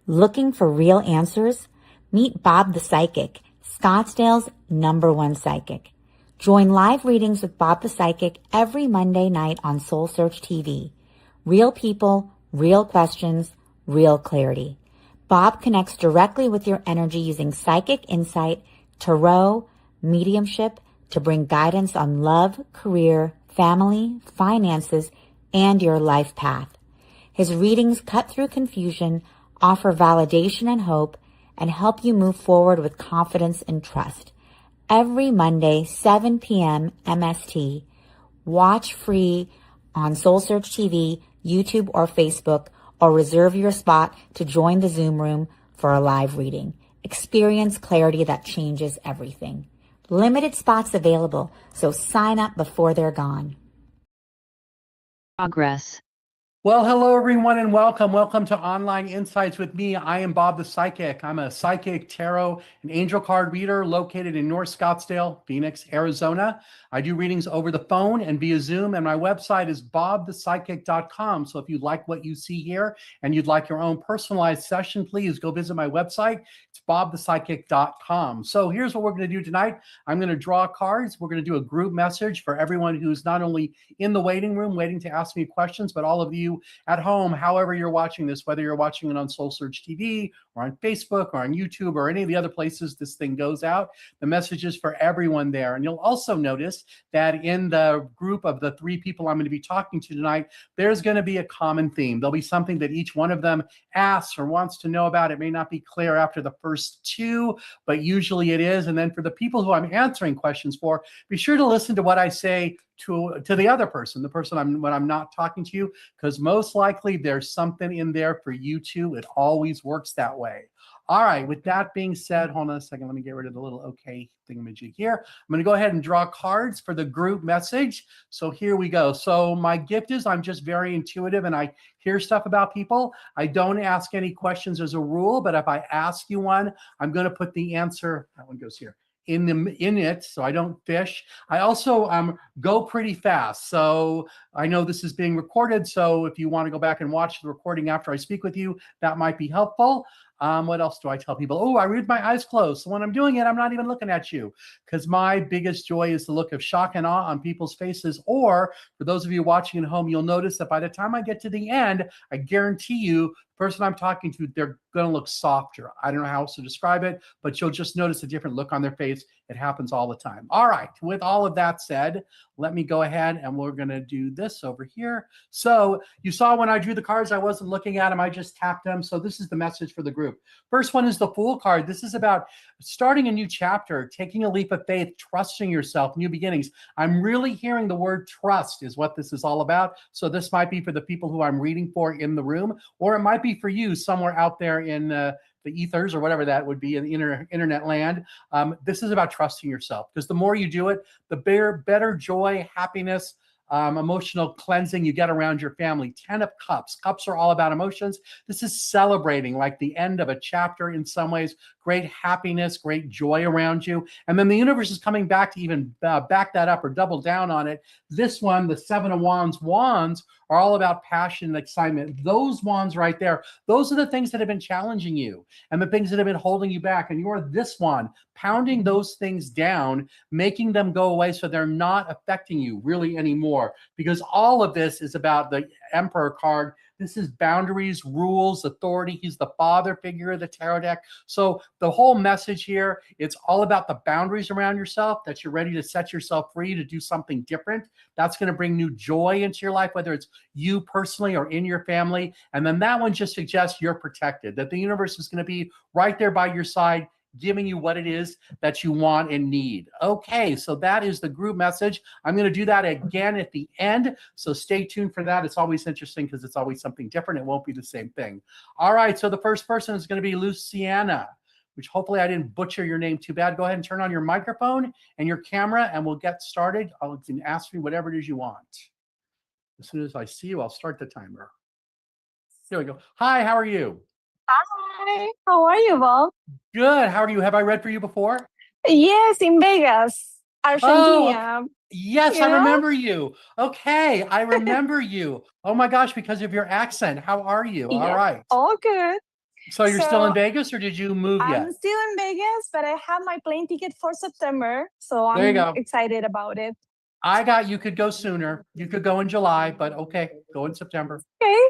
Looking for real answers? Meet Bob the Psychic, Scottsdale's #1 psychic. Join live readings with Bob the Psychic every Monday night on Soul Search TV. Real people, real questions, real clarity. Bob connects directly with your energy using psychic insight, tarot, mediumship to bring guidance on love, career, family, finances, and your life path. His readings cut through confusion, offer validation and hope, and help you move forward with confidence and trust. Every Monday, 7 p.m. MST. Watch free on Soul Search TV, YouTube, or Facebook, or reserve your spot to join the Zoom room for a live reading. Experience clarity that changes everything. Limited spots available, so sign up before they're gone. Progress. Well, hello, everyone, and welcome. Welcome to Online Insights with me. I am Bob the Psychic. I'm a psychic, tarot, and angel card reader located in North Scottsdale, Phoenix, Arizona. I do readings over the phone and via Zoom, and my website is bobthepsychic.com. So if you like what you see here and you'd like your own personalized session, please go visit my website. It's bobthepsychic.com. So here's what we're going to do tonight. I'm going to draw cards. We're going to do a group message for everyone who's not only in the waiting room waiting to ask me questions, but all of you at home, however you're watching this, whether you're watching it on Soul Search TV or on Facebook or on YouTube or any of the other places this thing goes out, the message is for everyone there. And you'll also notice that in the group of the 3 people I'm going to be talking to tonight, there's going to be a common theme. There'll be something that each one of them asks or wants to know about. It may not be clear after the first 2, but usually it is. And then for the people who I'm answering questions for, be sure to listen to what I say to the other person, the person when I'm not talking to you, because most likely there's something in there for you too. It always works that way. All right, with that being said, hold on a second. Let me get rid of the little okay thingamajig here. I'm going to go ahead and draw cards for the group message. So here we go. So my gift is I'm just very intuitive and I hear stuff about people. I don't ask any questions as a rule, but if I ask you one, I'm going to put the answer, that one goes here, in it, so I don't fish. I also go pretty fast. So I know this is being recorded, so if you want to go back and watch the recording after I speak with you, that might be helpful. What else do I tell people? Oh, I read my eyes closed. So when I'm doing it, I'm not even looking at you, because my biggest joy is the look of shock and awe on people's faces. Or for those of you watching at home, you'll notice that by the time I get to the end, I guarantee you, the person I'm talking to, they're going to look softer. I don't know how else to describe it, but you'll just notice a different look on their face. It happens all the time. All right. With all of that said, let me go ahead and we're going to do this over here. So you saw when I drew the cards, I wasn't looking at them. I just tapped them. So this is the message for the group. First one is the Fool card. This is about starting a new chapter, taking a leap of faith, trusting yourself, new beginnings. I'm really hearing the word trust is what this is all about. So this might be for the people who I'm reading for in the room, or it might be for you somewhere out there in the ethers or whatever that would be in the internet land. This is about trusting yourself, because the more you do it, the better joy, happiness, emotional cleansing you get around your family. 10 of Cups. Cups are all about emotions. This is celebrating like the end of a chapter in some ways. Great happiness, great joy around you. And then the universe is coming back to even back that up or double down on it. This one, the 7 of Wands. Wands are all about passion and excitement. Those wands right there, those are the things that have been challenging you and the things that have been holding you back. And you're this one, pounding those things down, making them go away so they're not affecting you really anymore. Because all of this is about the Emperor card. This is boundaries, rules, authority. He's the father figure of the tarot deck. So the whole message here, it's all about the boundaries around yourself, that you're ready to set yourself free to do something different. That's going to bring new joy into your life, whether it's you personally or in your family. And then that one just suggests you're protected, that the universe is going to be right there by your side, giving you what it is that you want and need. Okay, so that is the group message. I'm going to do that again at the end, so stay tuned for that. It's always interesting because it's always something different. It won't be the same thing. All right, so the first person is going to be Luciana, which hopefully I didn't butcher your name too bad. Go ahead and turn on your microphone and your camera, and we'll get started. You can ask me whatever it is you want. As soon as I see you, I'll start the timer. Here we go. Hi, how are you? Hi, how are you, Bob? Good. How are you? Have I read for you before? Yes, in Vegas, Argentina. Yes, You I know? remember you. Okay, I remember you. Oh my gosh, because of your accent. How are you? All Yeah, right. all good. So you're still in So Vegas, or did you move yet? I'm still in Vegas, but I have my plane ticket for September. So There you I'm go. excited about it. You could go sooner. You could go in July, but okay, go in September. Okay.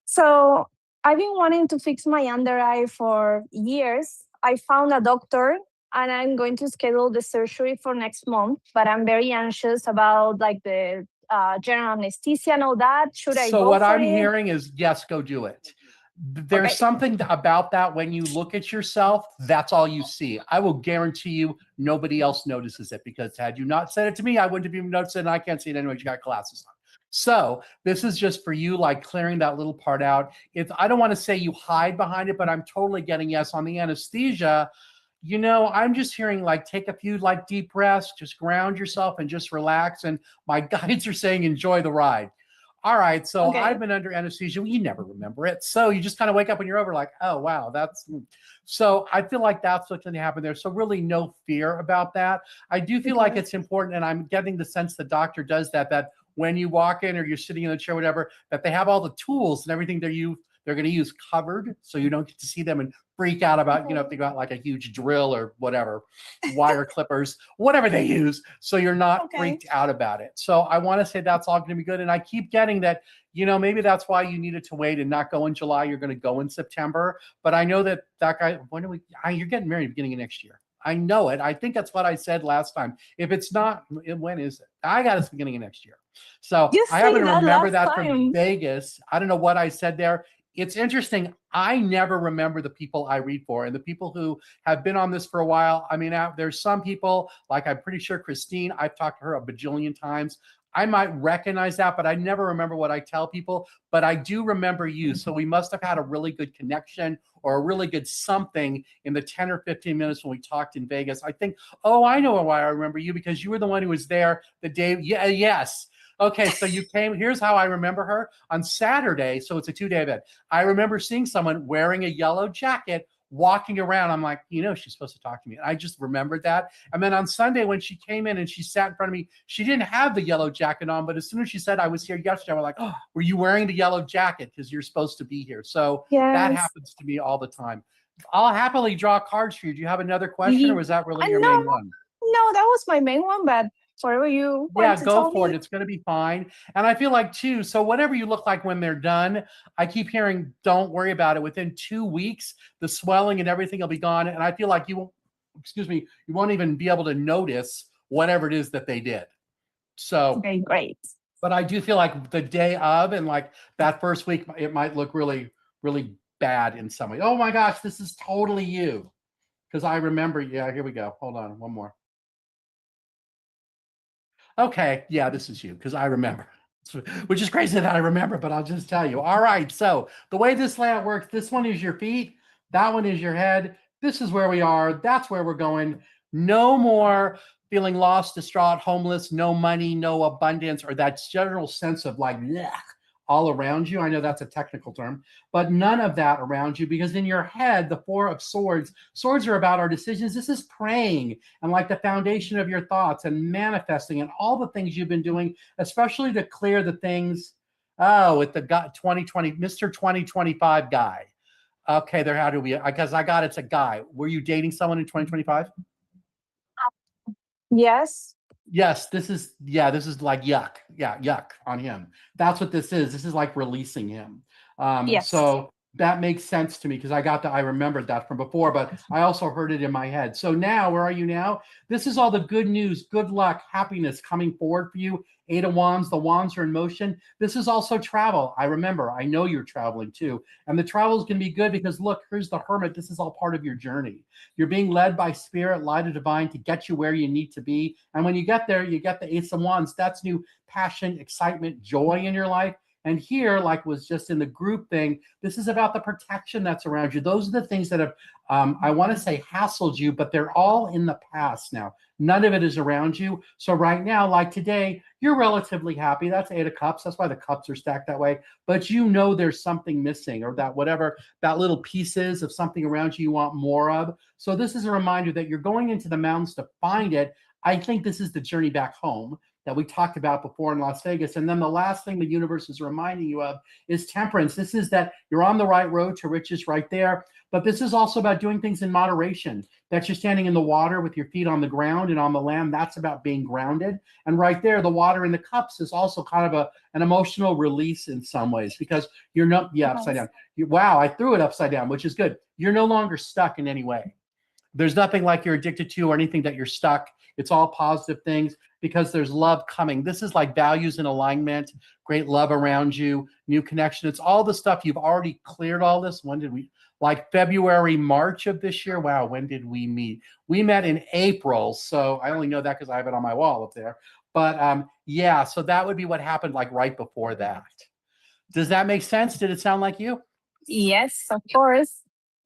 So I've been wanting to fix my under eye for years. I found a doctor and I'm going to schedule the surgery for next month, but I'm very anxious about like the general anesthesia and all that. Should I So go what for I'm it? hearing is yes, go do it. There's Okay. something about that when you look at yourself, that's all you see. I will guarantee you nobody else notices it, because had you not said it to me, I wouldn't have even noticed it, and I can't see it anyway. You got glasses on. So this is just for you, like clearing that little part out. I don't want to say you hide behind it, but I'm totally getting yes on the anesthesia. I'm just hearing like take a few like deep breaths, just ground yourself and just relax. And my guides are saying enjoy the ride. All right, so Okay. I've been under anesthesia. You never remember it. So you just kind of wake up when you're over like, oh, wow, so I feel like that's what's going to happen there. So really no fear about that. I do feel like it's important, and I'm getting the sense the doctor does that when you walk in or you're sitting in the chair, whatever, that they have all the tools and everything they're going to use covered, so you don't get to see them and freak out about, if they got like a huge drill or whatever, wire clippers, whatever they use, so you're not freaked out about it. So I want to say that's all going to be good. And I keep getting that, maybe that's why you needed to wait and not go in July. You're going to go in September. But I know that guy, you're getting married beginning of next year. I know it. I think that's what I said last time. If it's not, when is it? I got it's beginning of next year. So I happen to remember that from Vegas. I don't know what I said there. It's interesting. I never remember the people I read for, and the people who have been on this for a while. I mean, there's some people, like I'm pretty sure Christine, I've talked to her a bajillion times. I might recognize that, but I never remember what I tell people. But I do remember you. So we must have had a really good connection or a really good something in the 10 or 15 minutes when we talked in Vegas. I think, I know why I remember you, because you were the one who was there the day. Yeah, yes. Okay, so you came. Here's how I remember her. On Saturday, so it's a 2-day event, I remember seeing someone wearing a yellow jacket walking around. I'm like, she's supposed to talk to me. And I just remembered that. And then on Sunday, when she came in and she sat in front of me, she didn't have the yellow jacket on. But as soon as she said, I was here yesterday, I was like, oh, were you wearing the yellow jacket? Because you're supposed to be here. So that happens to me all the time. I'll happily draw cards for you. Do you have another question, or was that really your main one? No, that was my main one, but whatever you want to go for it. It's going to be fine. And I feel like too, so whatever you look like when they're done, I keep hearing, don't worry about it. Within 2 weeks, the swelling and everything will be gone. And I feel like you won't even be able to notice whatever it is that they did. So okay, great. But I do feel like the day of and like that first week, it might look really, really bad in some way. Oh my gosh, this is totally you. Because I remember, here we go. Hold on, one more. Okay, yeah, this is you, because I remember, which is crazy that I remember, but I'll just tell you. All right, so the way this layout works, this one is your feet, that one is your head, this is where we are, that's where we're going. No more feeling lost, distraught, homeless, no money, no abundance, or that general sense of like, bleh, all around you. I know that's a technical term, but none of that around you, because in your head, the 4 of swords are about our decisions. This is praying and like the foundation of your thoughts and manifesting and all the things you've been doing, especially to clear the things. Oh, with the guy, 2020, Mr. 2025 guy. Okay, there had to be, because I got it's a guy. Were you dating someone in 2025? Yes. Yes, this is like yuck. Yeah, yuck on him. That's what this is. This is like releasing him. Yes. So that makes sense to me, because I remembered that from before, but I also heard it in my head. So now, where are you now? This is all the good news, good luck, happiness coming forward for you. 8 of Wands, the wands are in motion. This is also travel. I know you're traveling too. And the travel is going to be good because look, here's the Hermit. This is all part of your journey. You're being led by spirit, light of divine to get you where you need to be. And when you get there, you get the Ace of Wands. That's new passion, excitement, joy in your life. And here, like was just in the group thing, this is about the protection that's around you. Those are the things that have, I want to say hassled you, but they're all in the past now. None of it is around you. So right now, like today, you're relatively happy. That's 8 of Cups. That's why the cups are stacked that way. But there's something missing, or that whatever that little piece is of something around you want more of. So this is a reminder that you're going into the mountains to find it. I think this is the journey back home. that we talked about before in Las Vegas. And then the last thing the universe is reminding you of is temperance. This is that you're on the right road to riches right there. But this is also about doing things in moderation. That you're standing in the water with your feet on the ground and on the land. That's about being grounded. And right there, the water in the cups is also kind of an emotional release in some ways, because you're not, upside down. Wow, I threw it upside down, which is good. You're no longer stuck in any way. There's nothing like you're addicted to or anything that you're stuck. It's all positive things because there's love coming. This is like values in alignment, great love around you, new connection. It's all the stuff you've already cleared all this. When did we, like February, March of this year? Wow, when did we meet? We met in April. So I only know that because I have it on my wall up there. But yeah, so that would be what happened like right before that. Does that make sense? Did it sound like you? Yes, of course.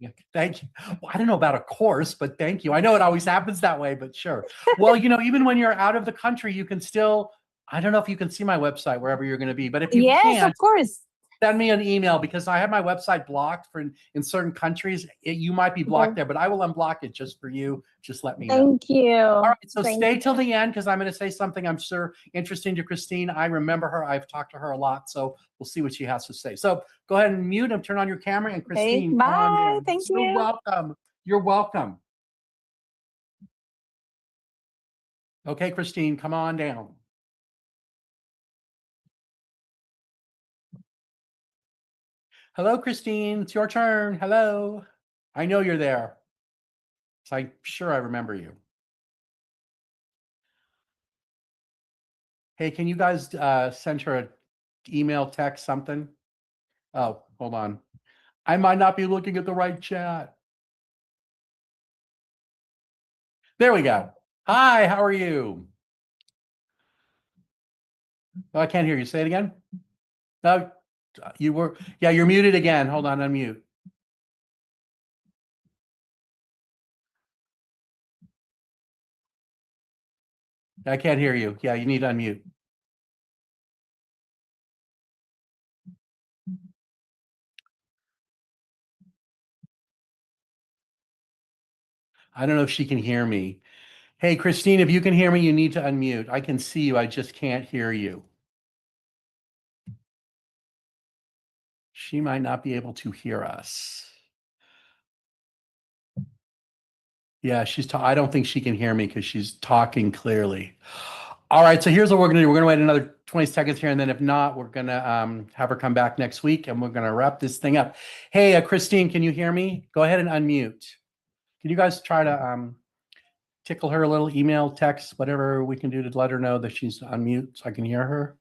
Yeah, thank you. Well, I don't know about a course, but thank you. I know it always happens that way, but sure. Well, even when you're out of the country, you can still, I don't know if you can see my website wherever you're going to be, but if you can't, of course. Send me an email because I have my website blocked for in certain countries. You might be blocked there, but I will unblock it just for you. Just let me know. Thank you. All right, so stay till the end because I'm going to say something I'm sure interesting to Christine. I remember her. I've talked to her a lot, so we'll see what she has to say. So go ahead and mute and turn on your camera. And Christine, bye. Come on, thank you. You're welcome. You're welcome. Okay, Christine, come on down. Hello, Christine. It's your turn. Hello. I know you're there. So I'm sure I remember you. Hey, can you guys send her an email, text, something? Oh, hold on. I might not be looking at the right chat. There we go. Hi, how are you? Oh, I can't hear you. Say it again. No. You were, yeah, you're muted again. Hold on, unmute. I can't hear you. Yeah, you need to unmute. I don't know if she can hear me. Hey, Christine, if you can hear me, you need to unmute. I can see you. I just can't hear you. She might not be able to hear us. Yeah, I don't think she can hear me because she's talking clearly. All right, so here's what we're going to do. We're going to wait another 20 seconds here, and then if not, we're going to have her come back next week, and we're going to wrap this thing up. Hey, Christine, can you hear me? Go ahead and unmute. Can you guys try to tickle her a little, email, text, whatever we can do to let her know that she's unmute so I can hear her?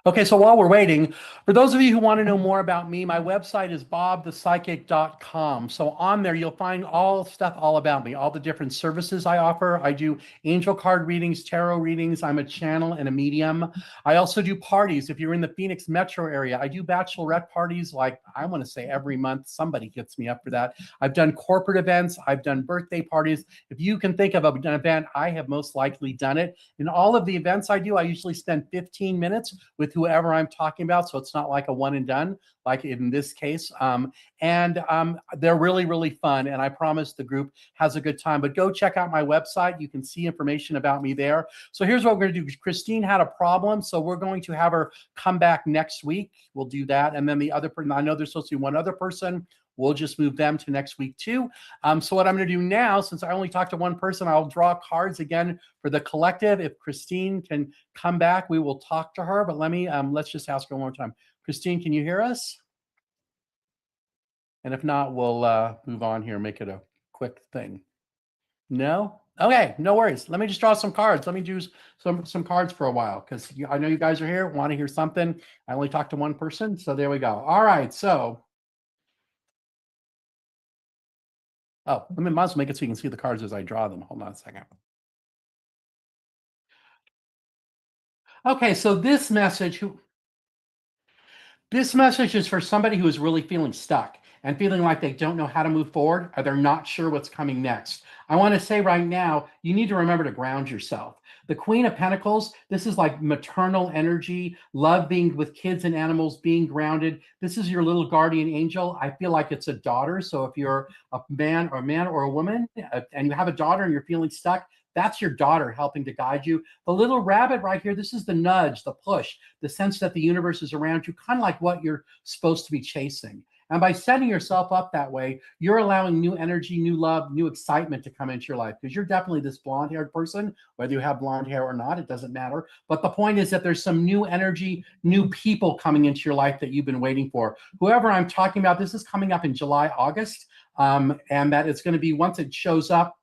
Okay, so while we're waiting, for those of you who want to know more about me, my website is bobthepsychic.com. So on there, you'll find all stuff all about me, all the different services I offer. I do angel card readings, tarot readings. I'm a channel and a medium. I also do parties. If you're in the Phoenix metro area, I do bachelorette parties like, I want to say every month. Somebody gets me up for that. I've done corporate events. I've done birthday parties. If you can think of an event, I have most likely done it. In all of the events I do, I usually spend 15 minutes with whoever I'm talking about. So it's not like a one and done, like in this case. They're really, really fun. And I promise the group has a good time. But go check out my website. You can see information about me there. So here's what we're going to do. Christine had a problem. So we're going to have her come back next week. We'll do that. And then the other person, I know there's supposed to be one other person. We'll just move them to next week too. So what I'm going to do now, since I only talked to one person, I'll draw cards again for the collective. If Christine can come back, we will talk to her. But let's just ask her one more time. Christine, can you hear us? And if not, we'll move on here, make it a quick thing. No? Okay, no worries. Let me just draw some cards. Let me do some cards for a while because I know you guys are here, want to hear something. I only talked to one person, so there we go. All right, so. Oh, might as well make it so you can see the cards as I draw them. Hold on a second. Okay, so this message is for somebody who is really feeling stuck and feeling like they don't know how to move forward or they're not sure what's coming next. I want to say right now, you need to remember to ground yourself. The Queen of Pentacles, this is like maternal energy, love being with kids and animals, being grounded. This is your little guardian angel. I feel like it's a daughter. So if you're a man or a woman and you have a daughter and you're feeling stuck, that's your daughter helping to guide you. The little rabbit right here, this is the nudge, the push, the sense that the universe is around you, kind of like what you're supposed to be chasing. And by setting yourself up that way, you're allowing new energy, new love, new excitement to come into your life, because you're definitely this blonde-haired person, whether you have blonde hair or not, it doesn't matter. But the point is that there's some new energy, new people coming into your life that you've been waiting for. Whoever I'm talking about, this is coming up in July, August, and that it's going to be, once it shows up,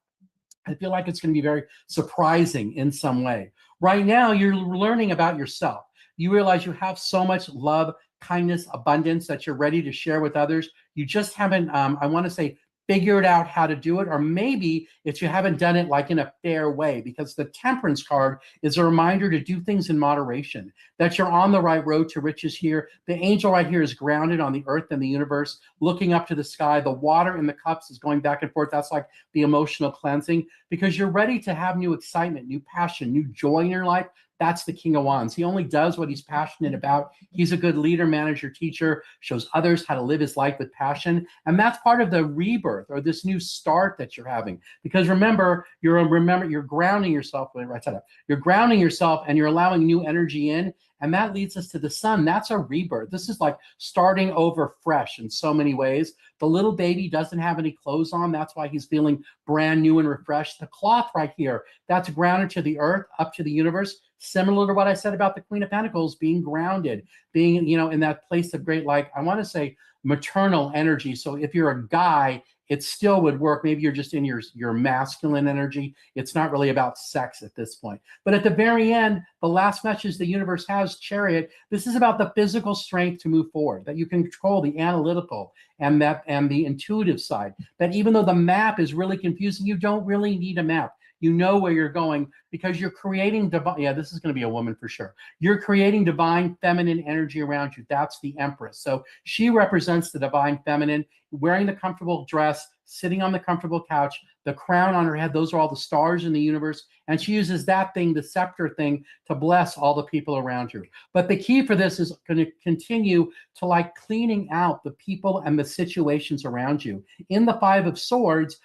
I feel like it's going to be very surprising in some way. Right now, you're learning about yourself. You realize you have so much love, kindness, abundance that you're ready to share with others. You just haven't, I want to say, figured out how to do it, or maybe it's you haven't done it like in a fair way, because the Temperance card is a reminder to do things in moderation, that you're on the right road to riches here. The angel right here is grounded on the earth and the universe, looking up to the sky. The water in the cups is going back and forth. That's like the emotional cleansing, because you're ready to have new excitement, new passion, new joy in your life. That's the King of Wands. He only does what he's passionate about. He's a good leader, manager, teacher, shows others how to live his life with passion. And that's part of the rebirth, or this new start that you're having. Because remember, you're grounding yourself. Right side up. You're grounding yourself and you're allowing new energy in. And that leads us to the sun. That's a rebirth. This is like starting over fresh in so many ways. The little baby doesn't have any clothes on. That's why he's feeling brand new and refreshed. The cloth right here, that's grounded to the earth, up to the universe. Similar to what I said about the Queen of Pentacles, being grounded, being, in that place of great, like, I want to say maternal energy. So if you're a guy, it still would work. Maybe you're just in your masculine energy. It's not really about sex at this point. But at the very end, the last message the universe has, Chariot, this is about the physical strength to move forward, that you can control the analytical and the intuitive side, that even though the map is really confusing, you don't really need a map. You know where you're going, because you're creating divine. Yeah, this is going to be a woman for sure. You're creating divine feminine energy around you. That's the Empress. So she represents the divine feminine, wearing the comfortable dress, sitting on the comfortable couch, the crown on her head. Those are all the stars in the universe. And she uses that thing, the scepter thing, to bless all the people around her. But the key for this is going to continue to like cleaning out the people and the situations around you. In the Five of Swords,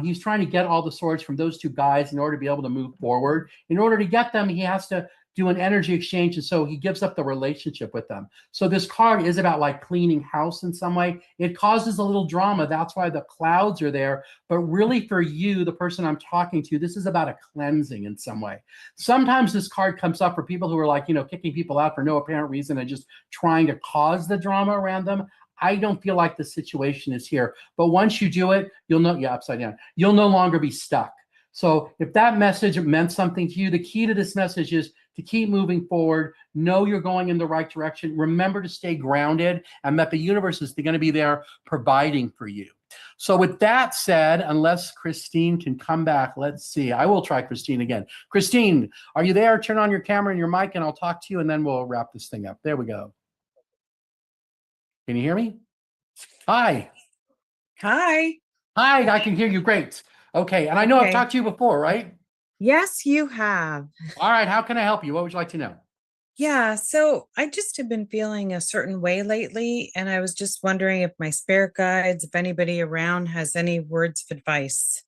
he's trying to get all the swords from those two guys in order to be able to move forward. In order to get them, he has to do an energy exchange, and so he gives up the relationship with them. So this card is about like cleaning house in some way. It causes a little drama. That's why the clouds are there. But really, for you, the person I'm talking to, this is about a cleansing in some way. Sometimes this card comes up for people who are like, kicking people out for no apparent reason and just trying to cause the drama around them. I don't feel like the situation is here. But once you do it, you'll know, upside down, you'll no longer be stuck. So if that message meant something to you, the key to this message is to keep moving forward. Know you're going in the right direction. Remember to stay grounded, and that the universe is going to be there providing for you. So with that said, unless Christine can come back, let's see. I will try Christine again. Christine, are you there? Turn on your camera and your mic, and I'll talk to you, and then we'll wrap this thing up. There we go. Can you hear me? Hi. Hi. Hi, I can hear you. Great. Okay. And I know I've talked to you before, right? Yes, you have. All right. How can I help you? What would you like to know? Yeah. So I just have been feeling a certain way lately. And I was just wondering if my spirit guides, if anybody around has any words of advice.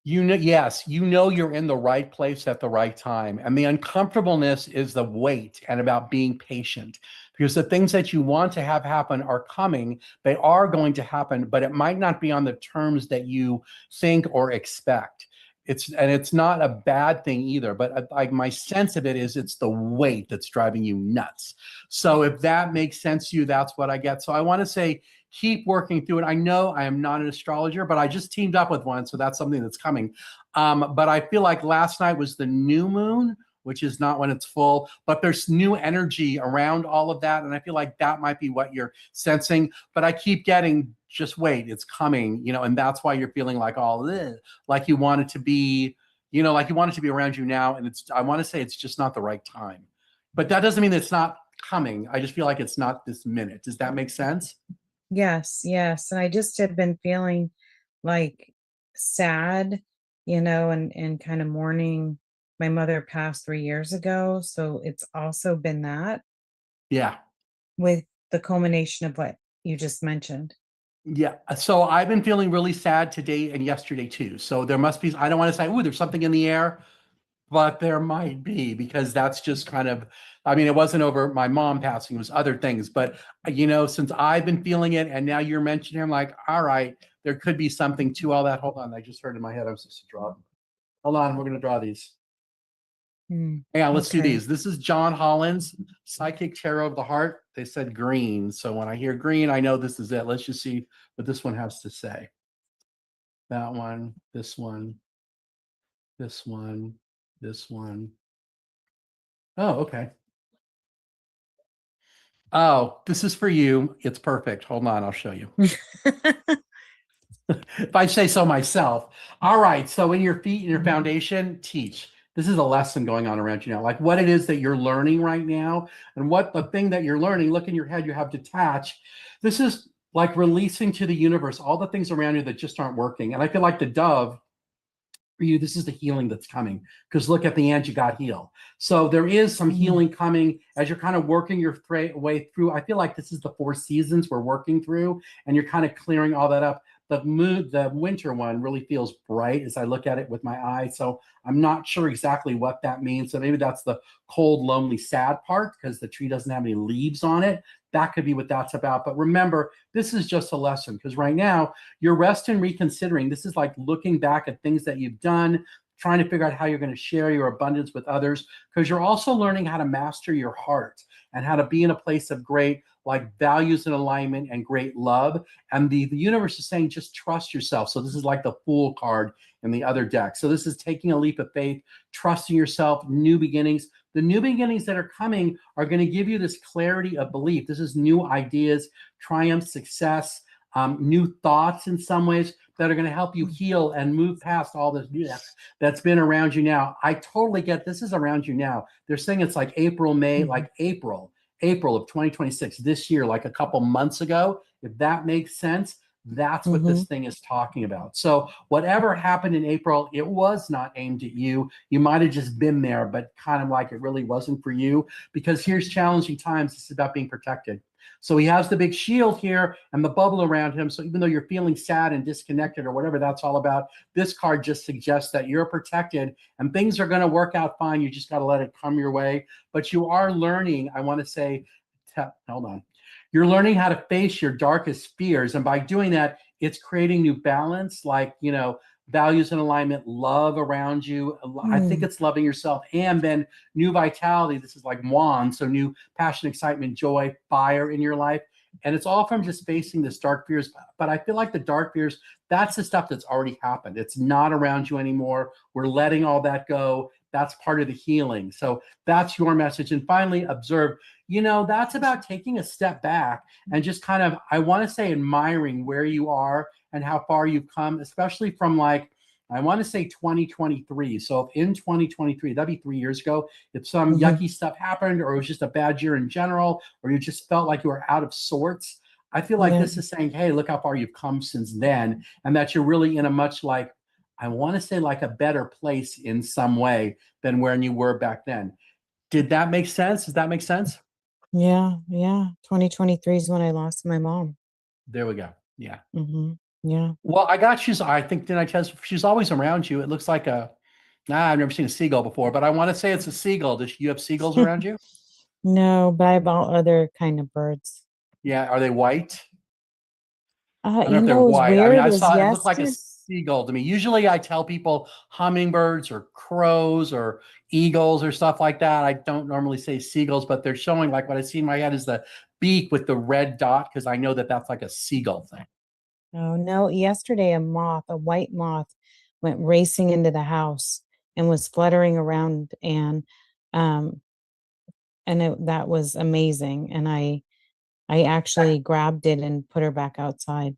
Yes, you're in the right place at the right time. And the uncomfortableness is the wait and about being patient, because the things that you want to have happen are coming. They are going to happen, but it might not be on the terms that you think or expect. It's not a bad thing either, but my sense of it is it's the wait that's driving you nuts. So if that makes sense to you, that's what I get. So I want to say, keep working through it. I know I am not an astrologer, but I just teamed up with one, so that's something that's coming. But I feel like last night was the new moon, which is not when it's full, but there's new energy around all of that. And I feel like that might be what you're sensing, but I keep getting, just wait, it's coming, and that's why you're feeling like all this, like you want it to be, like you want it to be around you now. And I want to say it's just not the right time, but that doesn't mean it's not coming. I just feel like it's not this minute. Does that make sense? Yes. And I just have been feeling like sad, and kind of mourning my mother passed 3 years ago. So it's also been that Yeah. with the culmination of what you just mentioned. Yeah. So I've been feeling really sad today and yesterday too. So there must be, I don't want to say, ooh, there's something in the air, but there might be, because that's just kind of, I mean, it wasn't over my mom passing, it was other things. But, since I've been feeling it and now you're mentioning, I'm like, all right, there could be something to all that. Hold on. I just heard in my head, I'm supposed to draw. Hold on. We're going to draw these. Hang on, let's do Okay. these. This is John Holland's Psychic Tarot of the Heart. They said green. So when I hear green, I know this is it. Let's just see what this one has to say. That one, this one, this one, this one. Oh, okay. Oh, this is for you. It's perfect. Hold on, I'll show you. If I say so myself. All right. So in your feet and your foundation, teach. This is a lesson going on around you now, like what it is that you're learning right now, and what the thing that you're learning, look in your head, you have detached. This is like releasing to the universe all the things around you that just aren't working. And I feel like the dove, for you, this is the healing that's coming, because look, at the end, you got healed. So there is some healing coming as you're kind of working your way through. I feel like this is the 4 seasons we're working through, and you're kind of clearing all that up. The winter one really feels bright as I look at it with my eye. So I'm not sure exactly what that means. So maybe that's the cold, lonely, sad part, because the tree doesn't have any leaves on it. That could be what that's about. But remember, this is just a lesson, because right now you're resting, reconsidering. This is like looking back at things that you've done, trying to figure out how you're going to share your abundance with others, because you're also learning how to master your heart and how to be in a place of great values and alignment and great love. And the universe is saying, just trust yourself. So this is like the Fool card in the other deck. So this is taking a leap of faith, trusting yourself, new beginnings. The new beginnings that are coming are going to give you this clarity of belief. This is new ideas, triumph, success, new thoughts in some ways that are going to help you heal and move past all this that's been around you now. I totally get this is around you now. They're saying it's like April, May, like April of 2026, this year, like a couple months ago. If that makes sense, that's what this thing is talking about. So whatever happened in April, it was not aimed at you. You might have just been there, but kind of like it really wasn't for you, because here's challenging times. This is about being protected. So he has the big shield here and the bubble around him. So even though you're feeling sad and disconnected or whatever that's all about, this card just suggests that you're protected and things are going to work out fine. You just got to let it come your way. But you are learning, I want to say, hold on. You're learning how to face your darkest fears. And by doing that, it's creating new balance, values and alignment, love around you. I think it's loving yourself, and then new vitality. This is like wand. So new passion, excitement, joy, fire in your life. And it's all from just facing this dark fears. But I feel like the dark fears, that's the stuff that's already happened. It's not around you anymore. We're letting all that go. That's part of the healing. So that's your message. And finally, observe, that's about taking a step back and just kind of, I want to say, admiring where you are and how far you've come, especially from I want to say 2023. So if in 2023, that'd be 3 years ago, if some yucky stuff happened, or it was just a bad year in general, or you just felt like you were out of sorts, I feel like this is saying, hey, look how far you've come since then. And that you're really in a much I want to say a better place in some way than where you were back then. Did that make sense? Does that make sense? Yeah. 2023 is when I lost my mom. There we go. Yeah. Yeah. Well, I got she's, I think, did I tell you, she's always around you. It looks like I've never seen a seagull before, but I want to say it's a seagull. Do you have seagulls around you? No, but I bought other kind of birds. Yeah. Are they white? I don't know You if they're know, what's white. weird I is saw it looked like a yesterday. seagull to me. Usually I tell people hummingbirds or crows or eagles or stuff like that. I don't normally say seagulls, but they're showing what I see in my head is the beak with the red dot, because I know that that's like a seagull thing. Oh no, yesterday a white moth went racing into the house and was fluttering around, and that was amazing. And I actually grabbed it and put her back outside.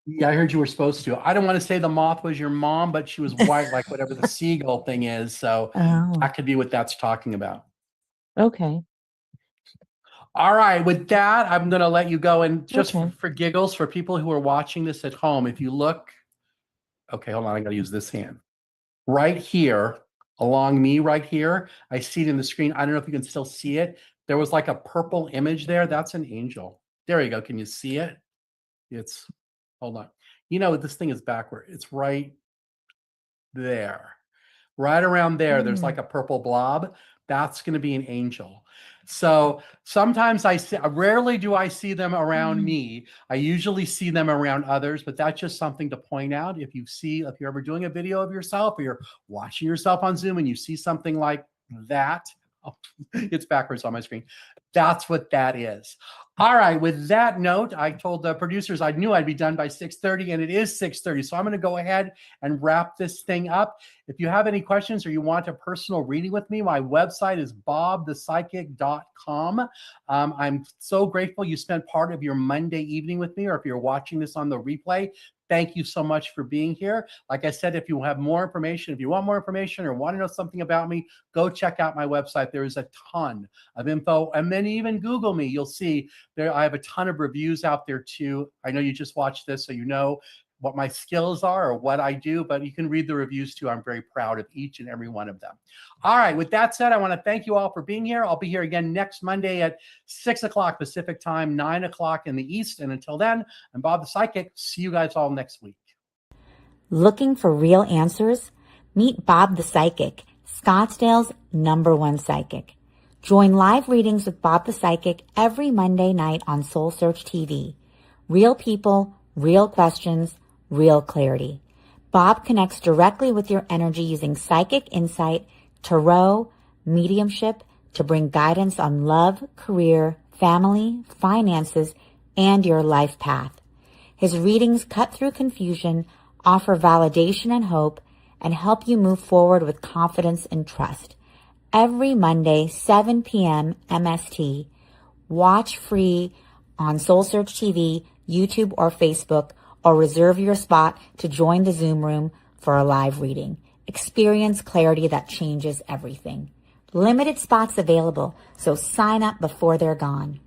Yeah, I heard you were supposed to. I don't want to say the moth was your mom, but she was white, like whatever the seagull thing is. So that could be what that's talking about. Okay. All right. With that, I'm going to let you go. And just Okay. for giggles, for people who are watching this at home, if you look, okay, hold on. I got to use this hand right here along me right here. I see it in the screen. I don't know if you can still see it. There was like a purple image there. That's an angel. There you go. Can you see it? It's, hold on. You know, this thing is backward. It's right there. Right around there, there's like a purple blob. That's going to be an angel. So sometimes rarely do I see them around me. I usually see them around others, but that's just something to point out. If you're ever doing a video of yourself or you're watching yourself on Zoom and you see something like that, it's backwards on my screen. That's what that is. All right. With that note, I told the producers I knew I'd be done by 6:30, and it is 6:30. So I'm going to go ahead and wrap this thing up. If you have any questions or you want a personal reading with me, my website is bobthepsychic.com. I'm so grateful you spent part of your Monday evening with me, or if you're watching this on the replay, thank you so much for being here. Like I said, if you have more information, if you want more information or want to know something about me, go check out my website. There is a ton of info. And then even Google me. You'll see there I have a ton of reviews out there too. I know you just watched this, so you know what my skills are or what I do, but you can read the reviews too. I'm very proud of each and every one of them. All right, with that said, I want to thank you all for being here. I'll be here again next Monday at 6 o'clock Pacific time, 9 o'clock in the East. And until then, I'm Bob the Psychic. See you guys all next week. Looking for real answers? Meet Bob the Psychic, Scottsdale's #1 psychic. Join live readings with Bob the Psychic every Monday night on Soul Search TV. Real people, real questions, real clarity. Bob connects directly with your energy using psychic insight, tarot, mediumship to bring guidance on love, career, family, finances, and your life path. His readings cut through confusion, offer validation and hope, and help you move forward with confidence and trust. Every Monday, 7 p.m. MST. Watch free on Soul Search TV, YouTube, or Facebook, or reserve your spot to join the Zoom room for a live reading. Experience clarity that changes everything. Limited spots available, so sign up before they're gone.